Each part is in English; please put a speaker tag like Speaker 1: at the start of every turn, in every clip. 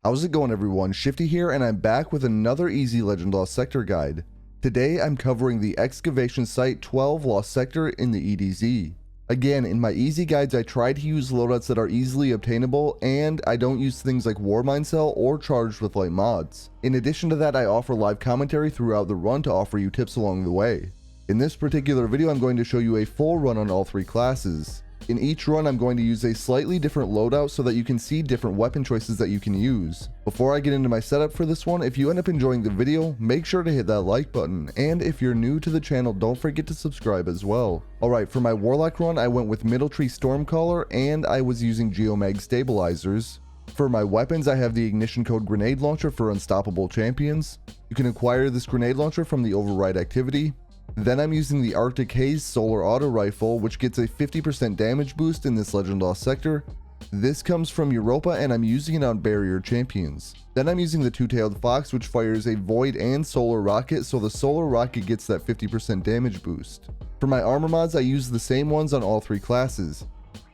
Speaker 1: How's it going, everyone? Shifty here, and I'm back with another easy Legend Lost Sector guide. Today I'm covering the Excavation Site 12 Lost Sector in the EDZ. Again, in my easy guides I try to use loadouts that are easily obtainable, and I don't use things like War Mine Cell or Charged with Light mods. In addition to that, I offer live commentary throughout the run to offer you tips along the way. In this particular video I'm going to show you a full run on all three classes. In each run I'm going to use a slightly different loadout so that you can see different weapon choices that you can use. Before I get into my setup for this one, if you end up enjoying the video, make sure to hit that like button, and if you're new to the channel, don't forget to subscribe as well. Alright, for my Warlock run I went with Middle Tree Stormcaller, and I was using Geomag stabilizers. For my weapons I have the ignition code grenade launcher for unstoppable champions. You can acquire this grenade launcher from the override activity. Then I'm using the Arctic Haze Solar Auto Rifle, which gets a 50% damage boost in this Legend Lost sector. This comes from Europa and I'm using it on barrier champions. Then I'm using the Two-Tailed Fox, which fires a Void and Solar Rocket, so the Solar Rocket gets that 50% damage boost. For my armor mods I use the same ones on all three classes.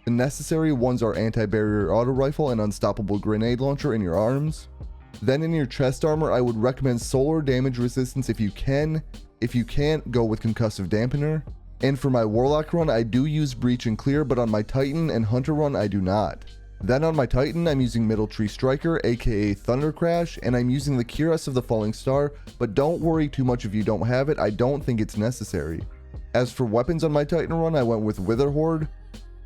Speaker 1: The necessary ones are Anti-Barrier Auto Rifle and Unstoppable Grenade Launcher in your arms. Then in your chest armor I would recommend Solar Damage Resistance if you can. If you can't, go with Concussive Dampener. And for my Warlock run, I do use Breach and Clear, but on my Titan and Hunter run, I do not. Then on my Titan, I'm using Middle Tree Striker, aka Thunder Crash, and I'm using the cuirass of the Falling Star, but don't worry too much if you don't have it, I don't think it's necessary. As for weapons on my Titan run, I went with Wither Horde,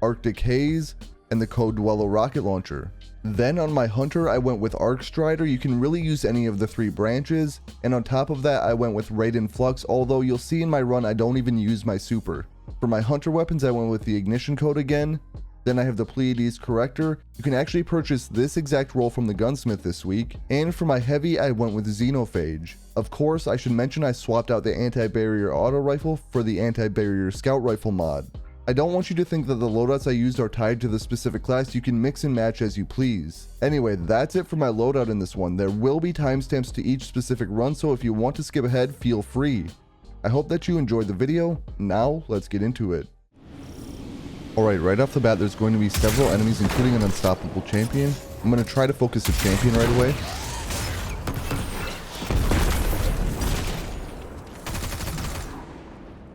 Speaker 1: Arctic Haze, and the Code Dweller Rocket Launcher. Then on my Hunter I went with Arc Strider. You can really use any of the three branches, and on top of that I went with Raiden Flux, although you'll see in my run I don't even use my super. For my Hunter weapons I went with the ignition code again. Then I have the Pleiades Corrector. You can actually purchase this exact roll from the gunsmith this week. And for my heavy I went with Xenophage. Of course I should mention I swapped out the anti-barrier auto rifle for the anti-barrier scout rifle mod. I don't want you to think that the loadouts I used are tied to the specific class. You can mix and match as you please. Anyway, that's it for my loadout in this one. There will be timestamps to each specific run, so if you want to skip ahead, feel free. I hope that you enjoyed the video. Now, let's get into it. Alright, right off the bat, there's going to be several enemies, including an unstoppable champion. I'm going to try to focus the champion right away.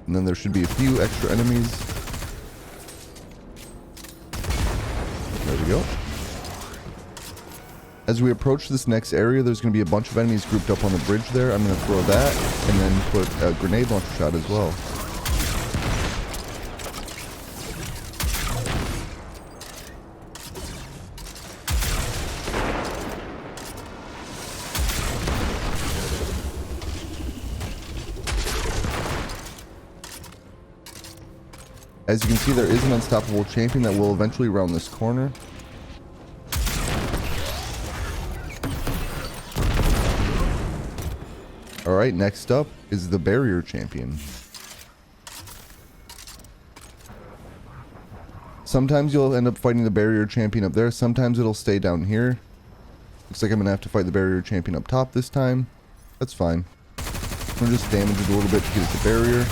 Speaker 1: And then there should be a few extra enemies. There we go. As we approach this next area, there's going to be a bunch of enemies grouped up on the bridge there. I'm going to throw that and then put a grenade launcher shot as well. As you can see, there is an unstoppable champion that will eventually round this corner. Alright, next up is the barrier champion. Sometimes you'll end up fighting the barrier champion up there, sometimes it'll stay down here. Looks like I'm gonna have to fight the barrier champion up top this time. That's fine. I'm gonna just damage it a little bit to get the barrier.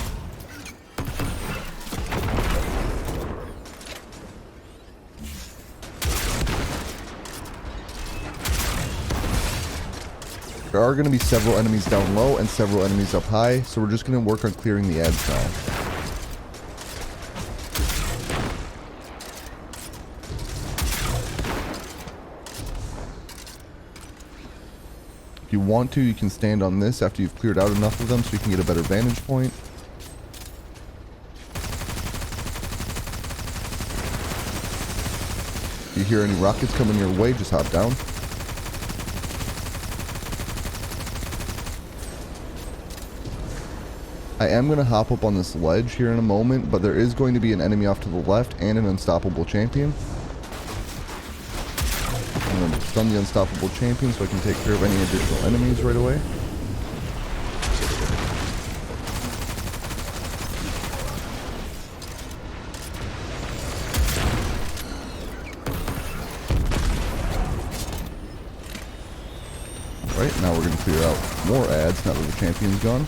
Speaker 1: There are going to be several enemies down low and several enemies up high, so we're just going to work on clearing the ads now. If you want to, you can stand on this after you've cleared out enough of them so you can get a better vantage point. If you hear any rockets coming your way, just hop down. I am going to hop up on this ledge here in a moment, but there is going to be an enemy off to the left and an unstoppable champion. I'm going to stun the unstoppable champion so I can take care of any additional enemies right away. Alright, now we're going to clear out more ads now that the champion's gone.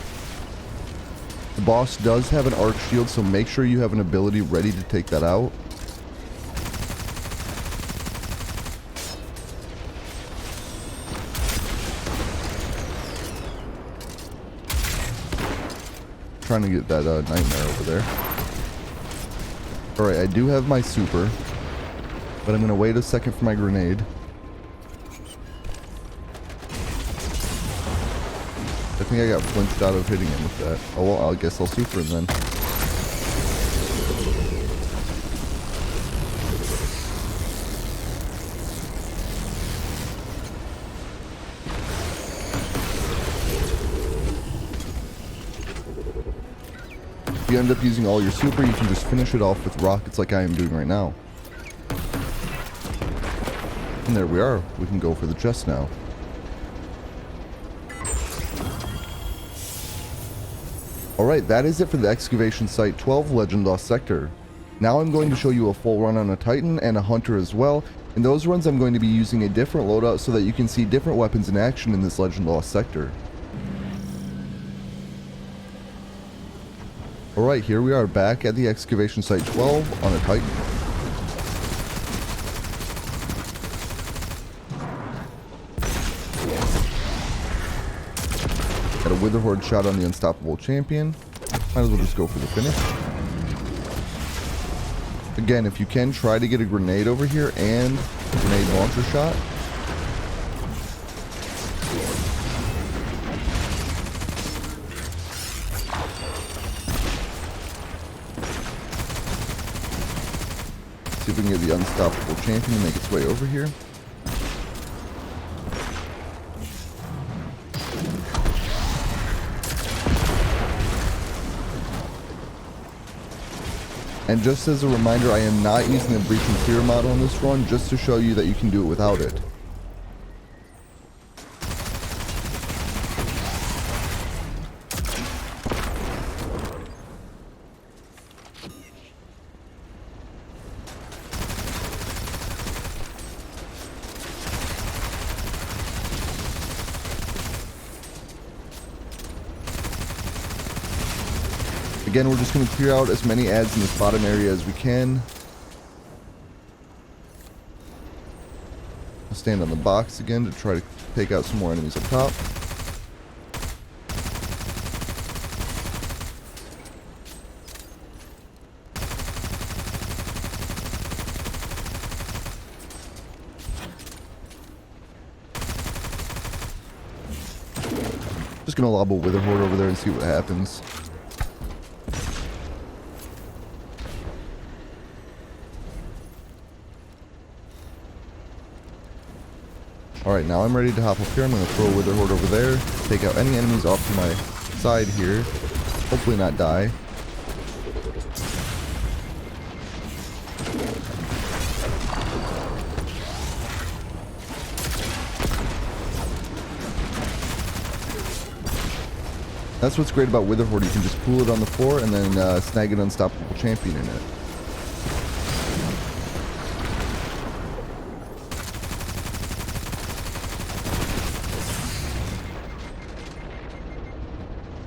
Speaker 1: The boss does have an arc shield, so make sure you have an ability ready to take that out. trying to get that nightmare over there. Alright, I do have my super, but I'm going to wait a second for my grenade. I think I got flinched out of hitting him with that. Oh well, I guess I'll super him then. If you end up using all your super, you can just finish it off with rockets like I am doing right now. And there we are. We can go for the chest now. Alright, that is it for the Excavation Site 12 Legend Lost Sector. Now I'm going to show you a full run on a Titan and a Hunter as well. In those runs I'm going to be using a different loadout so that you can see different weapons in action in this Legend Lost Sector. Alright, here we are back at the Excavation Site 12 on a Titan. Got a Wither Horde shot on the Unstoppable Champion. Might as well just go for the finish. Again, if you can, try to get a grenade over here and a grenade launcher shot. See if we can get the Unstoppable Champion to make its way over here. And just as a reminder, I am not using the Breach and Clear model in this run, just to show you that you can do it without it. Again, we're just going to clear out as many adds in this bottom area as we can. I'll stand on the box again to try to take out some more enemies up top. Just going to lob a Wither Horde over there and see what happens. Alright, now I'm ready to hop up here. I'm going to throw a Wither Horde over there, take out any enemies off to my side here, hopefully not die. That's what's great about Wither Horde, you can just pool it on the floor and then snag an Unstoppable Champion in it.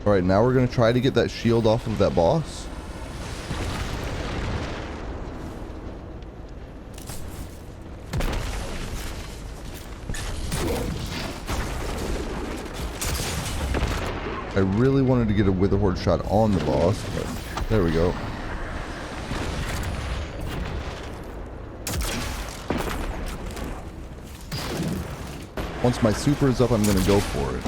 Speaker 1: Alright, now we're going to try to get that shield off of that boss. I really wanted to get a Wither Horde shot on the boss, but there we go. Once my super is up, I'm going to go for it.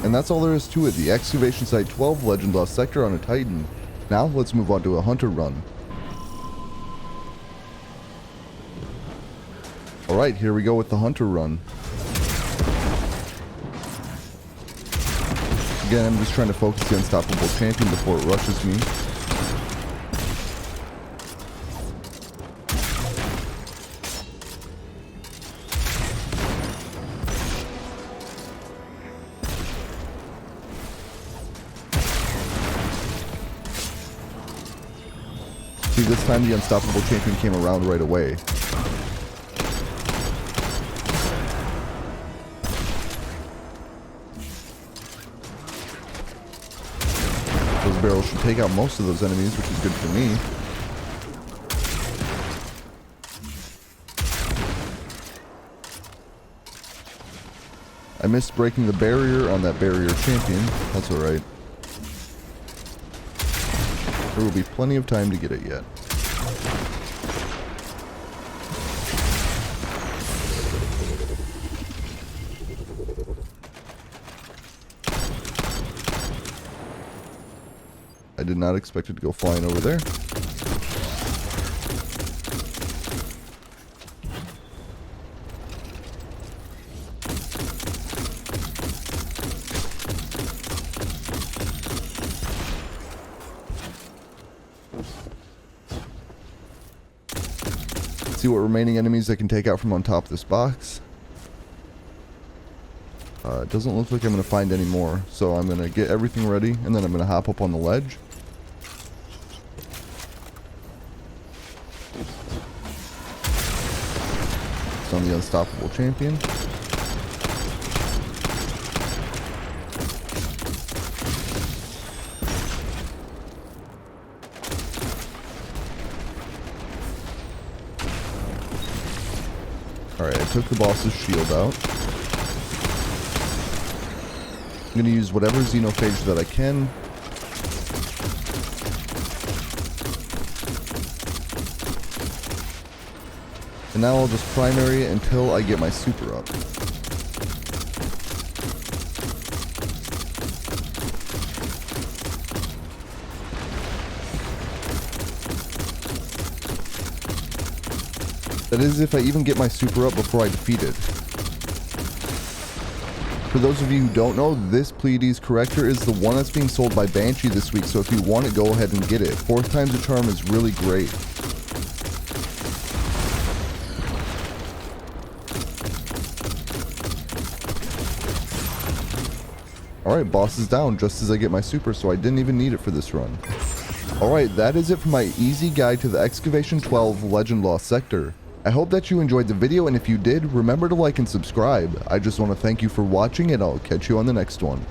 Speaker 1: And that's all there is to it, the Excavation Site 12 Legend Lost Sector on a Titan. Now let's move on to a Hunter run. Alright, here we go with the Hunter run. Again, I'm just trying to focus the Unstoppable Champion before it rushes me. See, this time the Unstoppable Champion came around right away. Those barrels should take out most of those enemies, which is good for me. missed breaking the barrier on that barrier champion. That's alright. There will be plenty of time to get it yet. I did not expect it to go flying over there. Let's see what remaining enemies I can take out from on top of this box. It doesn't look like I'm going to find any more, so I'm going to get everything ready, and then I'm going to hop up on the ledge. It's on the unstoppable champion. Alright, I took the boss's shield out. I'm going to use whatever xenophage that I can. And now I'll just primary it until I get my super up. That is if I even get my super up before I defeat it. For those of you who don't know, this Pleiades corrector is the one that's being sold by Banshee this week, so if you want it, go ahead and get it. 4th time's a charm is really great. Alright, boss is down just as I get my super, so I didn't even need it for this run. Alright, that is it for my easy guide to the Excavation 12 Legend Lost Sector. I hope that you enjoyed the video, and if you did, remember to like and subscribe. I just want to thank you for watching, and I'll catch you on the next one.